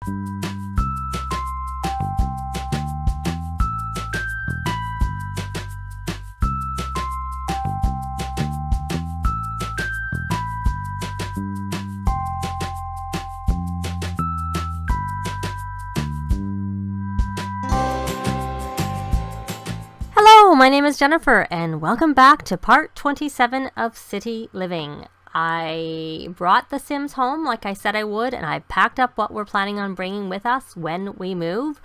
Hello, my name is Jennifer, and welcome back to part 27 of City Living. I brought the Sims home like I said I would, and I packed up what we're planning on bringing with us when we move.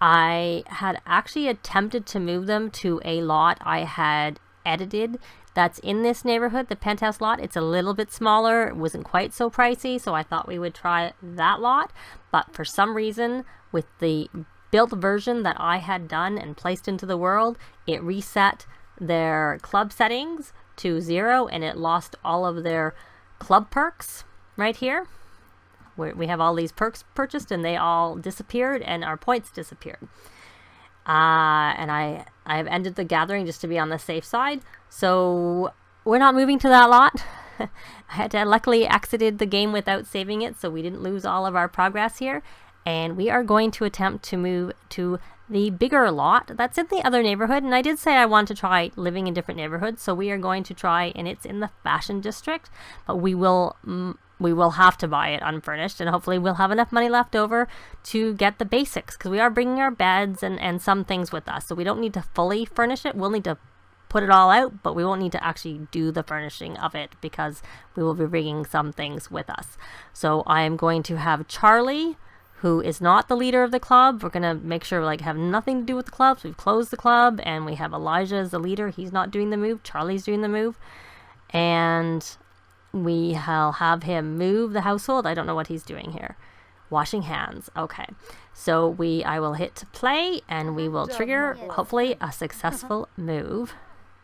I had actually attempted to move them to a lot I had edited that's in this neighborhood, the penthouse lot. It's a little bit smaller, it wasn't quite so pricey, so I thought we would try that lot. But for some reason, with the built version that I had done and placed into the world, it reset their club settings to 0 and it lost all of their club perks right here. We have all these perks purchased and they all disappeared and our points disappeared. And I have ended the gathering just to be on the safe side. So we're not moving to that lot. I had to luckily exited the game without saving it, so we didn't lose all of our progress here. And we are going to attempt to move to the bigger lot that's in the other neighborhood. And I did say I want to try living in different neighborhoods, so we are going to try, and it's in the fashion district, but we will have to buy it unfurnished, and hopefully we'll have enough money left over to get the basics, because we are bringing our beds and some things with us, so we don't need to fully furnish it. We'll need to put it all out, but we won't need to actually do the furnishing of it because we will be bringing some things with us. So I am going to have Charlie, who is not the leader of the club. We're going to make sure we have nothing to do with the club. So we've closed the club, and we have Elijah as the leader. He's not doing the move. Charlie's doing the move. And we'll have him move the household. I don't know what he's doing here. Washing hands. Okay. So I will hit play, and we will trigger, hopefully, a successful move.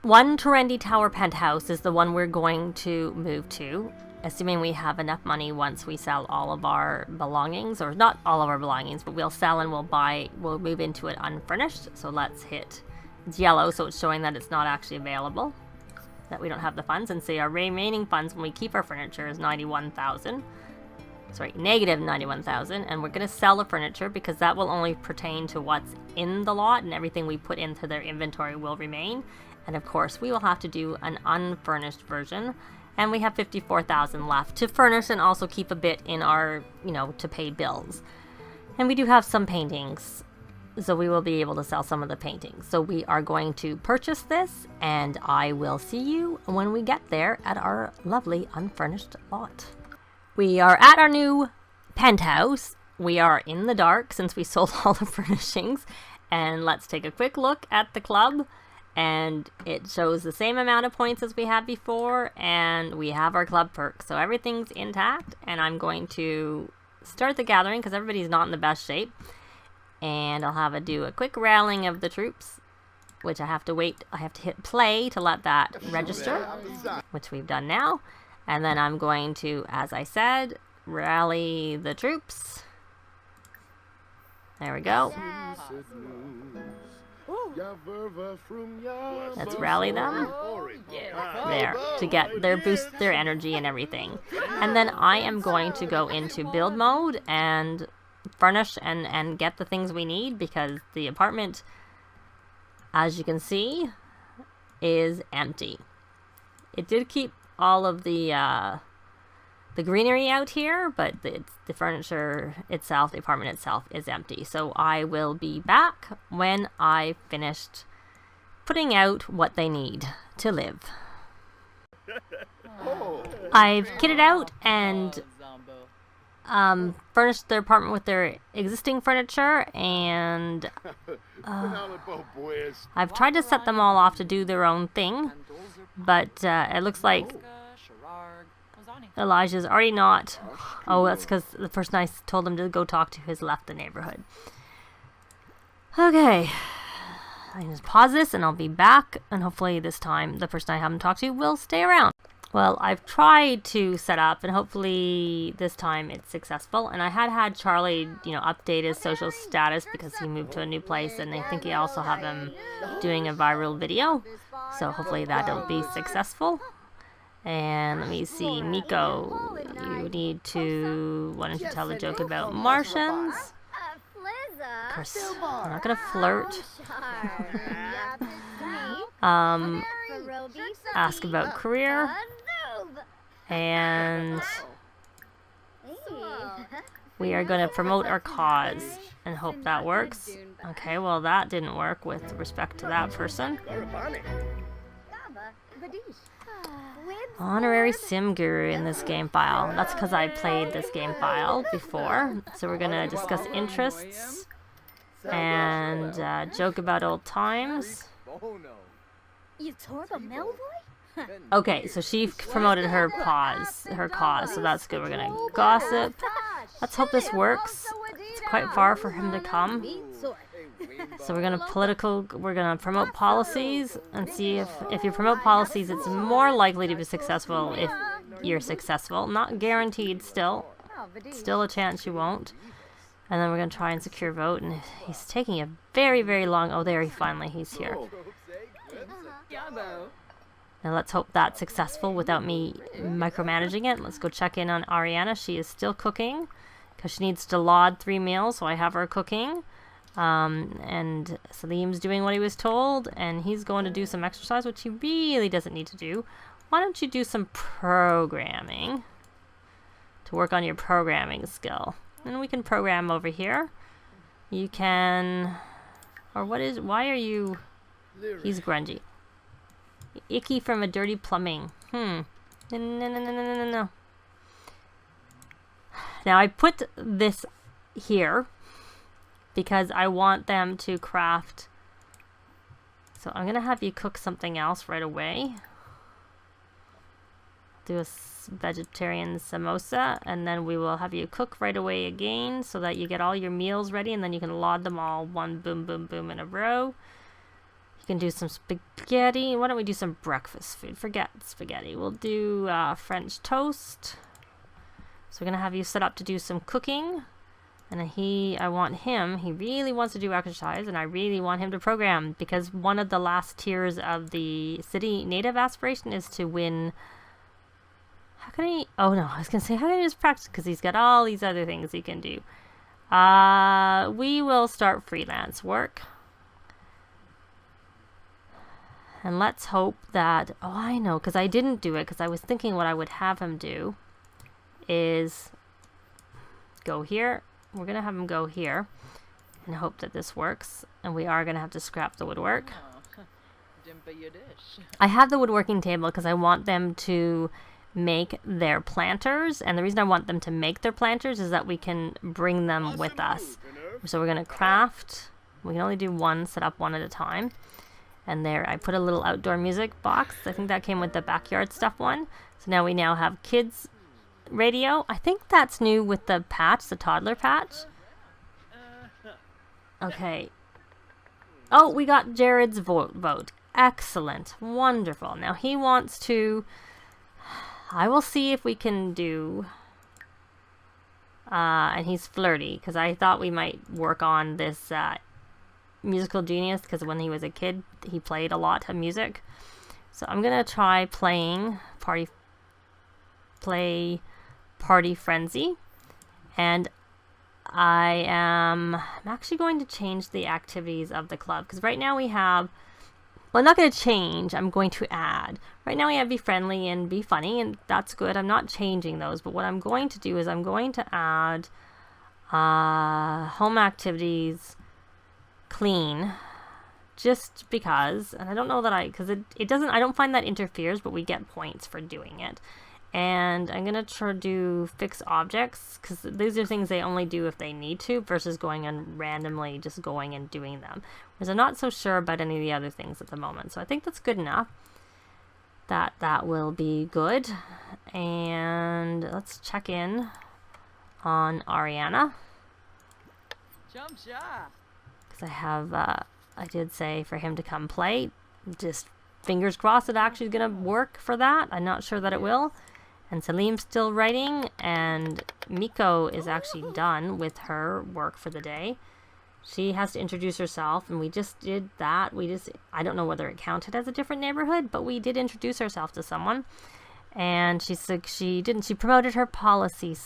1 Terendi Tower penthouse is the one we're going to move to, assuming we have enough money once we sell all of our belongings, or not all of our belongings, but we'll sell and we'll move into it unfurnished. So let's hit, it's yellow, so it's showing that it's not actually available, that we don't have the funds. And say our remaining funds when we keep our furniture is 91,000. Sorry, negative 91,000. And we're going to sell the furniture because that will only pertain to what's in the lot, and everything we put into their inventory will remain. And of course, we will have to do an unfurnished version. And we have 54,000 left to furnish and also keep a bit in our, to pay bills. And we do have some paintings, so we will be able to sell some of the paintings. So we are going to purchase this, and I will see you when we get there at our lovely unfurnished lot. We are at our new penthouse. We are in the dark since we sold all the furnishings. And let's take a quick look at the club. And it shows the same amount of points as we had before, and we have our club perks, so everything's intact. And I'm going to start the gathering because everybody's not in the best shape, and I'll do a quick rallying of the troops, which I have to hit play to let that register, which we've done now. And then I'm going to, as I said, rally the troops. There we go. Let's rally them there to get boost their energy and everything. And then I am going to go into build mode and furnish and get the things we need, because the apartment, as you can see, is empty. It did keep all of the greenery out here, but the furniture itself, the apartment itself, is empty. So I will be back when I finished putting out what they need to live. I've kitted out and furnished their apartment with their existing furniture, and I've tried to set them all off to do their own thing, but it looks like Elijah's already not. Oh, that's because the person I told him to go talk to has left the neighborhood. Okay. I can just pause this and I'll be back, and hopefully this time the person I haven't talked to will stay around. Well, I've tried to set up, and hopefully this time it's successful. And I had Charlie, update his social status because he moved to a new place, and I think he also have him doing a viral video. So hopefully that'll be successful. And let me see, Miko, you need to, why don't you tell a joke about Martians? Of course, I'm not gonna flirt. Ask about career. And we are going to promote our cause and hope that works. Okay, well that didn't work with respect to that person. Honorary sim guru in this game file. That's because I played this game file before. So we're going to discuss interests and joke about old times. Okay, so she promoted her cause, so that's good. We're going to gossip. Let's hope this works. It's quite far for him to come. So we're gonna promote policies and see if you promote policies, it's more likely to be successful if you're successful. Not guaranteed still a chance you won't. And then we're gonna try and secure vote, and he's taking a very, very long, oh there he's here. Now let's hope that's successful without me micromanaging it. Let's go check in on Ariana. She is still cooking because she needs to laud 3 meals, so I have her cooking. And Salim's doing what he was told, and he's going to do some exercise, which he really doesn't need to do. Why don't you do some programming to work on your programming skill? And we can program over here. You can, or why are you, he's grungy. Icky from a dirty plumbing. No. Now I put this here because I want them to craft. So I'm going to have you cook something else right away. Do a vegetarian samosa, and then we will have you cook right away again so that you get all your meals ready, and then you can laud them all one boom, boom, boom in a row. You can do some spaghetti. Why don't we do some breakfast food? Forget spaghetti. We'll do French toast. So we're going to have you set up to do some cooking. And I want him, he really wants to do exercise, and I really want him to program, because one of the last tiers of the city native aspiration is to win. How can he, oh no, I was going to say, how can he just practice? Because he's got all these other things he can do. We will start freelance work. And let's hope that, oh I know, because I didn't do it, because I was thinking what I would have him do is go here. We're going to have him go here and hope that this works. And we are going to have to scrap the woodwork. I have the woodworking table because I want them to make their planters. And the reason I want them to make their planters is that we can bring them with us. So we're going to craft. We can only do one, set up one at a time. And there, I put a little outdoor music box. I think that came with the backyard stuff one. So now we have kids radio. I think that's new with the patch, the toddler patch. Okay. Oh, we got Jared's vote. Excellent. Wonderful. Now he wants to, I will see if we can do, and he's flirty, because I thought we might work on this musical genius, because when he was a kid, he played a lot of music. So I'm going to try playing Party Frenzy, and I'm actually going to change the activities of the club, because right now we have, well, I'm not going to change, I'm going to add. Right now we have Be Friendly and Be Funny, and that's good. I'm not changing those, but what I'm going to do is I'm going to add home activities clean, just because, and I don't know that because it doesn't, I don't find that interferes, but we get points for doing it. And I'm going to try to do fix objects, because these are things they only do if they need to, versus going and randomly just going and doing them. Whereas I'm not so sure about any of the other things at the moment. So I think that's good enough. That will be good. And let's check in on Ariana. Because I did say for him to come play. Just fingers crossed it actually is going to work for that. I'm not sure that it will. And Salim's still writing, and Miko is actually done with her work for the day. She has to introduce herself, and we just did that. I don't know whether it counted as a different neighborhood, but we did introduce ourselves to someone. And she promoted her policy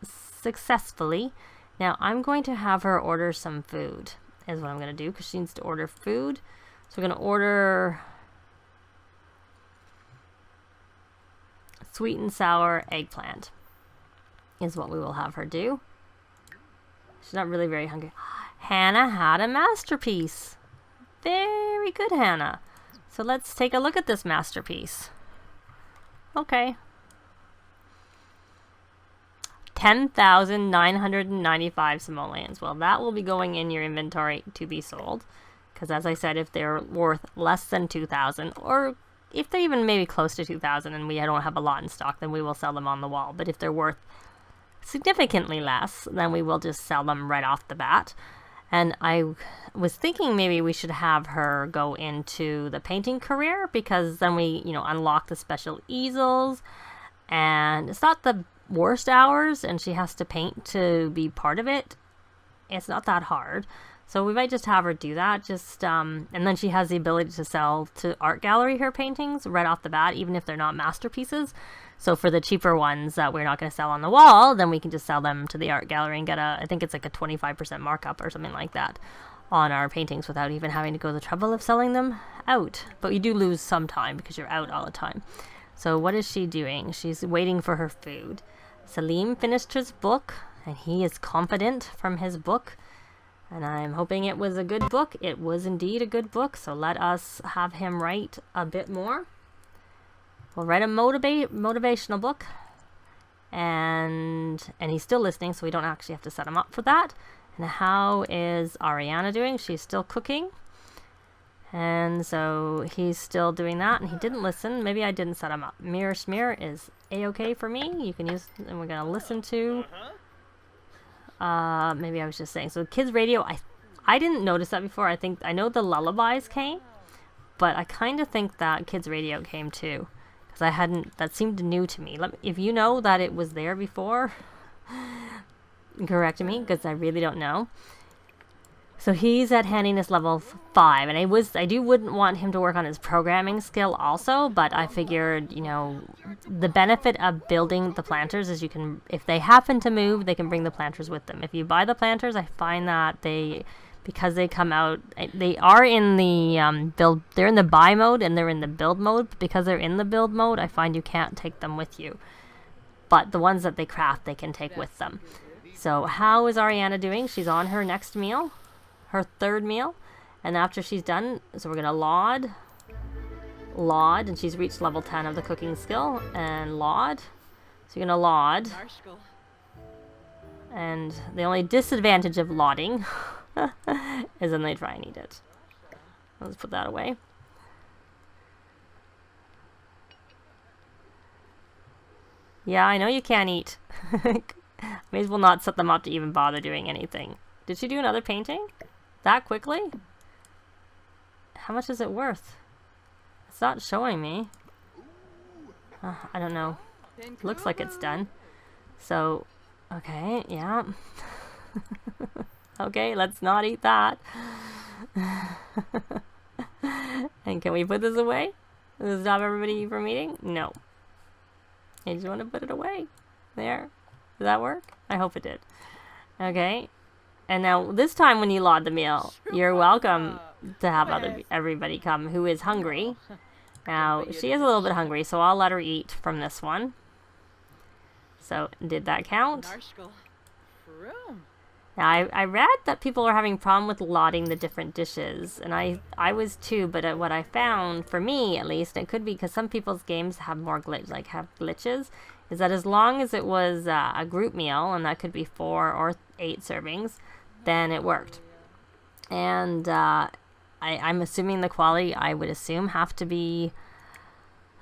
successfully. Now I'm going to have her order some food, is what I'm going to do, because she needs to order food. So we're going to order sweet and sour eggplant is what we will have her do. She's not really very hungry. Hannah had a masterpiece. Very good, Hannah. So let's take a look at this masterpiece. Okay. 10,995 simoleons. Well, that will be going in your inventory to be sold. Because as I said, if they're worth less than 2,000, or if they're even maybe close to 2,000 and we don't have a lot in stock, then we will sell them on the wall. But if they're worth significantly less, then we will just sell them right off the bat. And I was thinking maybe we should have her go into the painting career, because then we, unlock the special easels, and it's not the worst hours, and she has to paint to be part of it. It's not that hard. So we might just have her do that, and then she has the ability to sell to art gallery her paintings right off the bat, even if they're not masterpieces. So for the cheaper ones that we're not going to sell on the wall, then we can just sell them to the art gallery and get I think it's like a 25% markup or something like that on our paintings without even having to go the trouble of selling them out. But you do lose some time because you're out all the time. So what is she doing? She's waiting for her food. Salim finished his book, and he is confident from his book. And I'm hoping it was a good book. It was indeed a good book, so let us have him write a bit more. We'll write a motivational book, and he's still listening, so we don't actually have to set him up for that. And how is Ariana doing? She's still cooking, and so he's still doing that, and he didn't listen. Maybe I didn't set him up. Mirror Smear is a-okay for me. You can use, and we're gonna listen to. Maybe I was just saying. So kids radio, I didn't notice that before. I know the lullabies came, but I kind of think that kids radio came too. That seemed new to me. If you know that it was there before, correct me, because I really don't know. So he's at handiness level 5, and I wouldn't want him to work on his programming skill also, but I figured, the benefit of building the planters is if they happen to move, they can bring the planters with them. If you buy the planters, I find that because they come out, they are in the build, they're in the buy mode and they're in the build mode. But because they're in the build mode, I find you can't take them with you. But the ones that they craft, they can take with them. So how is Ariana doing? She's on her next meal, her third meal. And after she's done, so we're going to laud, and she's reached level 10 of the cooking skill, and laud. So you're going to laud. And the only disadvantage of lauding is when they try and eat it. Let's put that away. Yeah, I know you can't eat. May as well not set them up to even bother doing anything. Did she do another painting? That quickly? How much is it worth? It's not showing me. I don't know. Looks like it's done. So, okay, yeah. Okay, let's not eat that. And can we put this away? Does this stop everybody from eating? No. I just want to put it away. There. Does that work? I hope it did. Okay. And now, this time when you laud the meal, you're welcome to have everybody come who is hungry. Now, she is a little bit hungry, so I'll let her eat from this one. So, did that count? Now, I read that people are having problem with lauding the different dishes, and I was too, but what I found, for me at least, it could be because some people's games have more glitches, is that as long as it was a group meal, and that could be 4 or 8 servings, then it worked. And I'm assuming the quality, I would assume, have to be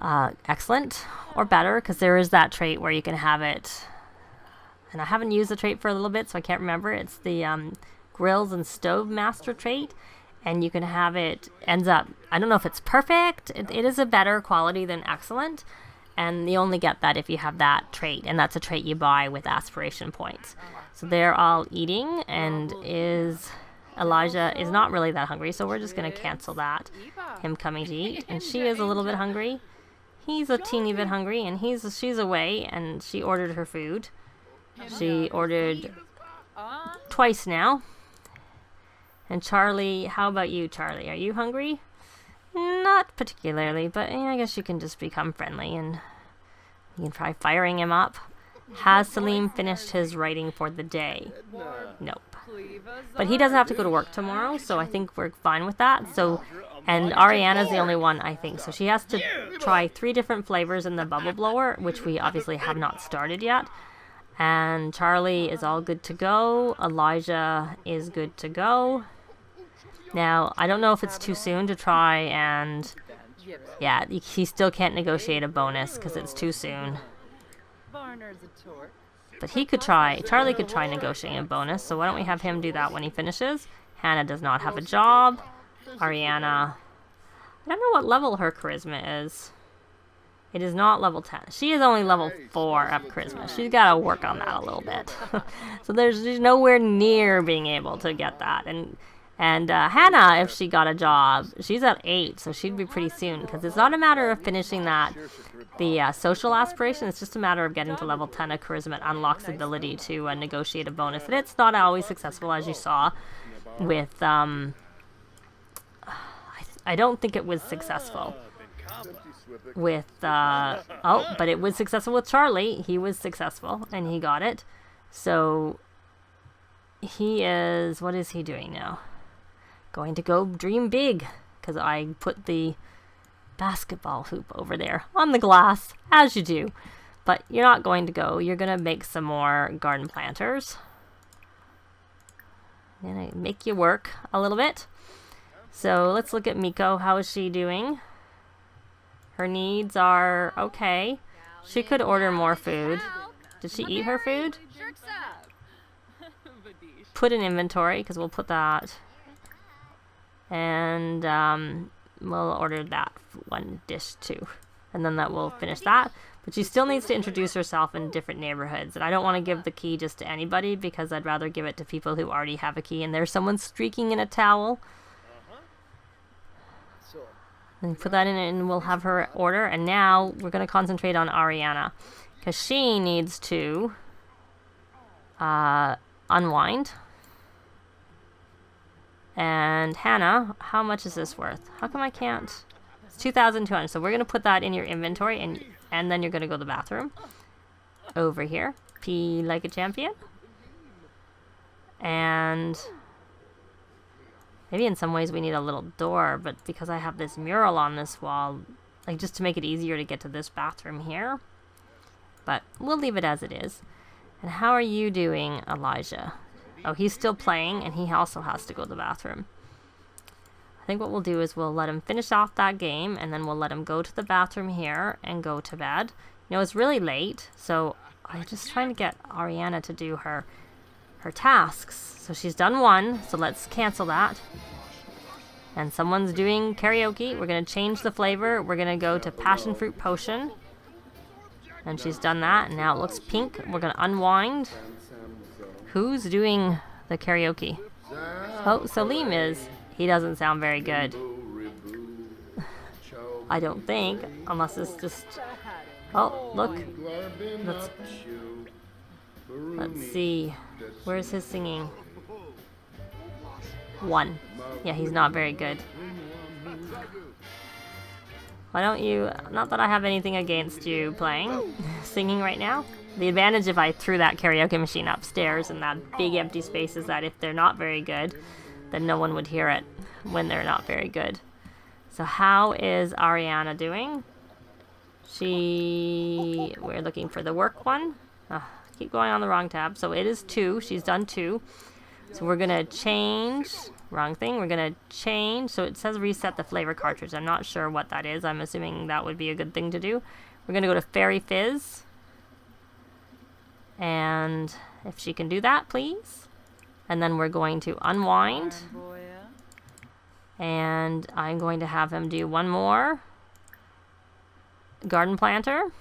excellent or better, because there is that trait where you can have it. And I haven't used the trait for a little bit, so I can't remember. It's the Grills and Stove Master trait. And you can have it, ends up, I don't know if it's perfect. It is a better quality than excellent. And you only get that if you have that trait. And that's a trait you buy with aspiration points. So they're all eating, and Elijah is not really that hungry. So we're just going to cancel that, him coming to eat. And she is a little bit hungry. he's a teeny bit hungry, and she's away, and she ordered her food. She ordered twice now. And Charlie, how about you, Charlie? Are you hungry? Not particularly, but I guess you can just become friendly, and you can try firing him up. Has Salim finished his writing for the day? Nope. But he doesn't have to go to work tomorrow, so I think we're fine with that. So, and Ariana's the only one, I think. So she has to try 3 different flavors in the bubble blower, which we obviously have not started yet. And Charlie is all good to go. Elijah is good to go. Now, I don't know if it's too soon to try and... Yeah, he still can't negotiate a bonus because it's too soon. But he could try, Charlie could try negotiating a bonus, so why don't we have him do that when he finishes? Hannah does not have a job. Ariana, I don't know what level her charisma is. It is not level 10. She is only level 4 up charisma. She's got to work on that a little bit. So she's nowhere near being able to get that. And Hannah, if she got a job, she's at 8, so she'd be pretty soon. Because it's not a matter of finishing the social aspiration. It's just a matter of getting to level 10 of charisma. It unlocks the ability to negotiate a bonus. And it's not always successful, as you saw with... I don't think it was successful with... but it was successful with Charlie. He was successful, and he got it. So he is... What is he doing now? Going to go dream big, because I put the basketball hoop over there on the glass, as you do. But you're not going to go. You're going to make some more garden planters. I'm going to make you work a little bit. So let's look at Miko. How is she doing? Her needs are okay. She could order more food. Did she eat her food? Put in inventory, because we'll put that... And we'll order that one dish too. And then that will finish that. But she still needs to introduce herself in different neighborhoods. And I don't want to give the key just to anybody, because I'd rather give it to people who already have a key. And there's someone streaking in a towel. And put that in and we'll have her order. And now we're going to concentrate on Ariana, because she needs to unwind. And Hannah, how much is this worth? How come I can't? It's 2,200. So we're going to put that in your inventory, and then you're going to go to the bathroom. Over here. Pee like a champion. And maybe in some ways we need a little door, but because I have this mural on this wall, like just to make it easier to get to this bathroom here. But we'll leave it as it is. And how are you doing, Elijah? Oh, he's still playing, and he also has to go to the bathroom. I think what we'll do is we'll let him finish off that game, and then we'll let him go to the bathroom here and go to bed. You know, it's really late, so I'm just trying to get Ariana to do her tasks. So she's done one, so let's cancel that. And someone's doing karaoke. We're going to change the flavor. We're going to go to passion fruit potion. And she's done that, and now it looks pink. We're going to unwind. Who's doing the karaoke? Oh, Salim is. He doesn't sound very good. I don't think, unless it's just... Oh, look. Let's see. Where's his singing? 1. Yeah, he's not very good. Why don't you... Not that I have anything against you playing, singing right now. The advantage if I threw that karaoke machine upstairs in that big empty space is that if they're not very good, then no one would hear it when they're not very good. So how is Ariana doing? We're looking for the work one. Keep going on the wrong tab. So it is 2. She's done 2. So we're going to change. Wrong thing. We're going to change. So it says reset the flavor cartridge. I'm not sure what that is. I'm assuming that would be a good thing to do. We're going to go to Fairy Fizz. And if she can do that, please. And then we're going to unwind. And I'm going to have him do one more garden planter.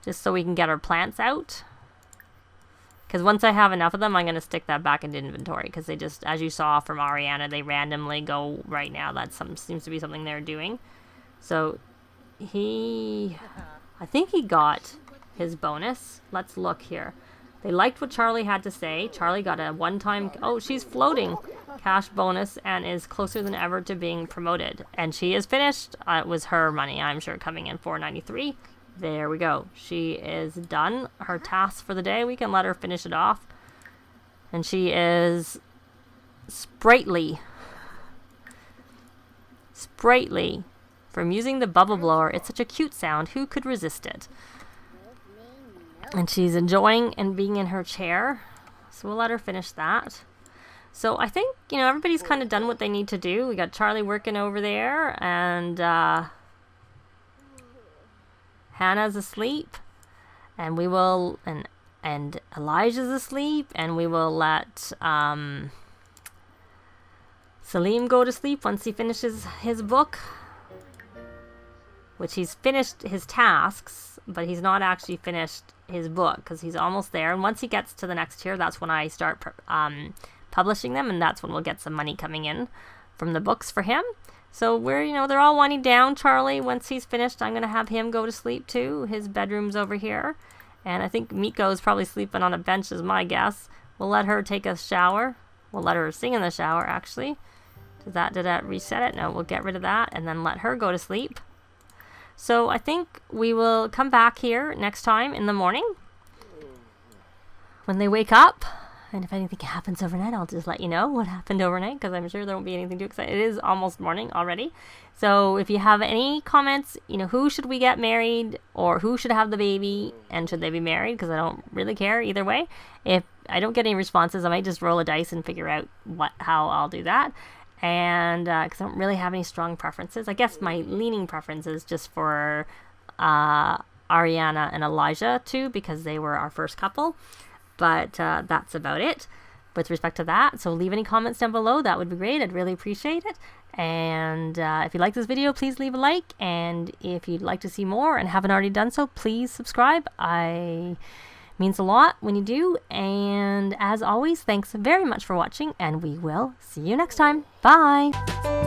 Just so we can get our plants out. Because once I have enough of them, I'm going to stick that back into inventory. Because they just, as you saw from Ariana, they randomly go right now. That seems to be something they're doing. So I think he got his bonus. Let's look here. They liked what Charlie had to say. Charlie got a one-time, oh, she's floating cash bonus and is closer than ever to being promoted. And she is finished. It was her money, I'm sure, coming in $4.93. There we go. She is done her task for the day. We can let her finish it off. And she is sprightly. Sprightly. From using the bubble blower. It's such a cute sound. Who could resist it? And she's enjoying and being in her chair. So we'll let her finish that. So I think, everybody's kind of done what they need to do. We got Charlie working over there. And Hannah's asleep. And we will... And Elijah's asleep. And we will let Salim go to sleep once he finishes his book. Which he's finished his tasks. But he's not actually finished his book because he's almost there. And once he gets to the next tier, that's when I start publishing them, and that's when we'll get some money coming in from the books for him. So we're, they're all winding down. Charlie, once he's finished, I'm going to have him go to sleep too. His bedroom's over here. And I think Miko is probably sleeping on a bench is my guess. We'll let her take a shower. We'll let her sing in the shower, actually. Did that reset it? No, we'll get rid of that and then let her go to sleep. So I think we will come back here next time in the morning when they wake up. And if anything happens overnight, I'll just let you know what happened overnight because I'm sure there won't be anything too exciting. It is almost morning already. So if you have any comments, who should we get married or who should have the baby and should they be married? Because I don't really care either way. If I don't get any responses, I might just roll a dice and figure out how I'll do that. And because I don't really have any strong preferences. I guess my leaning preference is just for Ariana and Elijah too, because they were our first couple. But that's about it with respect to that. So leave any comments down below. That would be great. I'd really appreciate it. And if you like this video, please leave a like. And if you'd like to see more and haven't already done so, please subscribe. Means a lot when you do. And as always, thanks very much for watching, and we will see you next time. Bye!